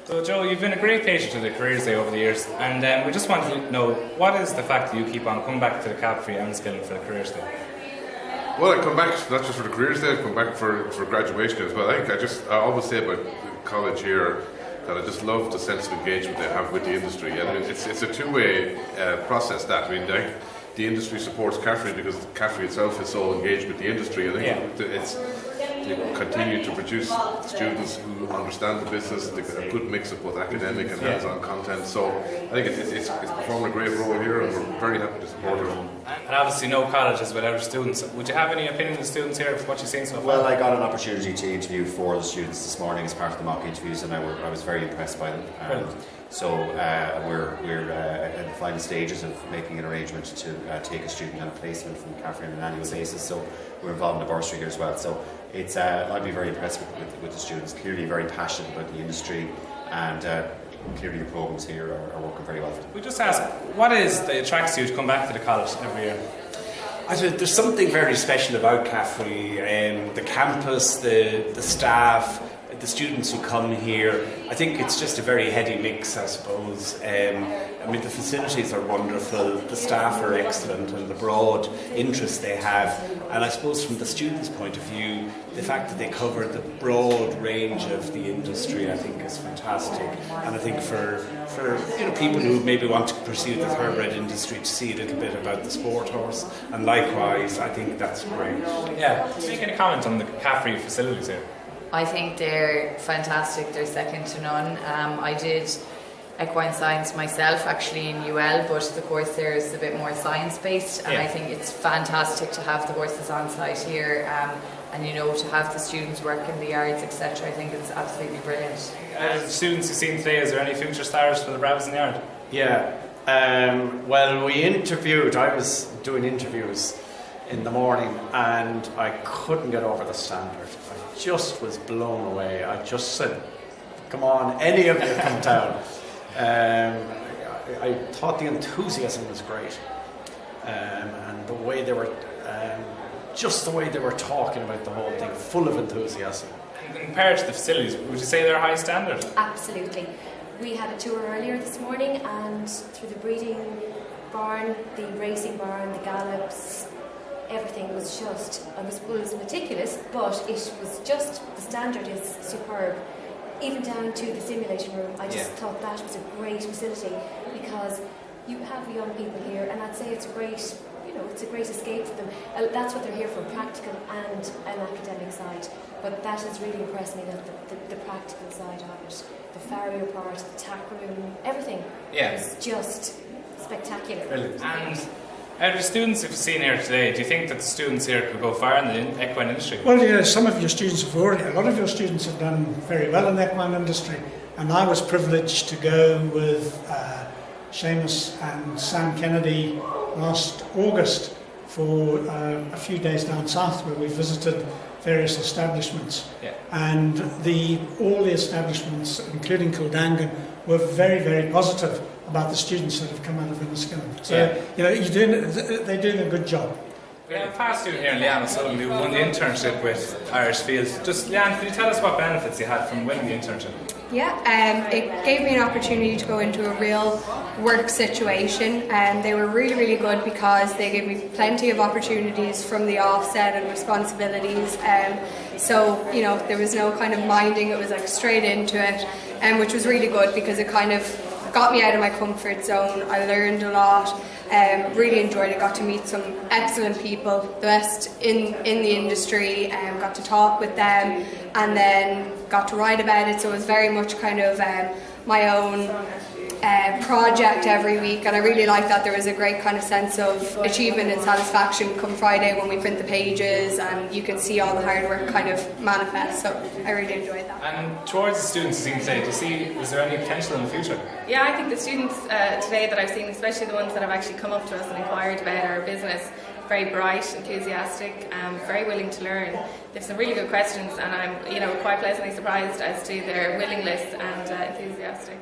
So Joe, you've been a great patron to the Careers Day over the years, and we just wanted to know, what is the fact that you keep on coming back to the CAFRE Enniskillen for the Careers Day? Well, I come back not just for the Careers Day, I come back for graduation as well. I always say about college here that I just love the sense of engagement they have with the industry. And it's a two-way process that. The industry supports CAFRE because CAFRE itself is so engaged with the industry. I think it's continue to produce students who understand the business, a good mix of both academic and hands-on content. So I think it's performing a great role here, and we're very happy to support it. And obviously no colleges without students. Would you have any opinion of the students here of what you've seen so far? Well, I got an opportunity to interview 4 of the students this morning as part of the mock interviews, and I was very impressed by them. So we're at the final stages of making an arrangement to take a student on a placement from CAFRE on an annual basis. So we're involved in the bursary here as well. So it's I'd be very impressed with the students. Clearly very passionate about the industry, and clearly the programs here are working very well for them. We just ask, what is that attracts you to come back to the college every year? I think there's something very special about CAFRE, the campus, the staff, the students who come here. I think it's just a very heady mix, I suppose. The facilities are wonderful, the staff are excellent, and the broad interest they have. And I suppose from the students' point of view, the fact that they cover the broad range of the industry, I think, is fantastic. And I think for people who maybe want to pursue the thoroughbred industry, to see a little bit about the sport horse, and likewise, I think that's great. Yeah. Make any comment on the CAFRE facilities here? I think they're fantastic. They're second to none. I did equine science myself, actually in UL, but the course there is a bit more science-based, and I think it's fantastic to have the horses on site here, and to have the students work in the yards, etc. I think it's absolutely brilliant. The students you've seen today, is there any future stars for the Brabazon yard? Yeah. Well, we interviewed. I was doing interviews in the morning, and I couldn't get over the standard. I just was blown away. I just said, "Come on, any of you come down." I thought the enthusiasm was great, and the way they were, just the way they were talking about the whole thing, full of enthusiasm. Compared to the facilities, would you say they're high standard? Absolutely. We had a tour earlier this morning, and through the breeding barn, the racing barn, the gallops, everything was just, it was meticulous, but it was just, the standard is superb. Even down to the simulation room, I just thought that was a great facility, because you have young people here, and I'd say it's a great, it's a great escape for them. That's what they're here for, practical and an academic side. But that has really impressed me, that the practical side of it, the farrier part, the tack room, everything is just spectacular. Brilliant. And out of the students you've seen here today, do you think that the students here could go far in the equine industry? Well, some of your students have already, a lot of your students have done very well in the equine industry, and I was privileged to go with Seamus and Sam Kennedy last August for a few days down south, where we visited various establishments, and all the establishments, including Kildangan, were very, very positive about the students that have come out of Enniskillen. So, they're doing a good job. We have a past student here, Leanne, who won the internship with Irish Fields. Just, Leanne, can you tell us what benefits you had from winning the internship? Yeah, it gave me an opportunity to go into a real work situation, and they were really, really good because they gave me plenty of opportunities from the offset and responsibilities. So there was no kind of minding, it was like straight into it, which was really good because it kind of got me out of my comfort zone. I learned a lot, really enjoyed it, got to meet some excellent people, the best in the industry, got to talk with them, and then got to write about it. So it was very much kind of my own project every week, and I really liked that. There was a great kind of sense of achievement and satisfaction come Friday when we print the pages and you can see all the hard work kind of manifest. So I really enjoyed that. And towards the students you today, is there any potential in the future? Yeah, I think the students today that I've seen, especially the ones that have actually come up to us and inquired about our business, very bright, enthusiastic, very willing to learn. They have some really good questions, and I'm quite pleasantly surprised as to their willingness and enthusiastic.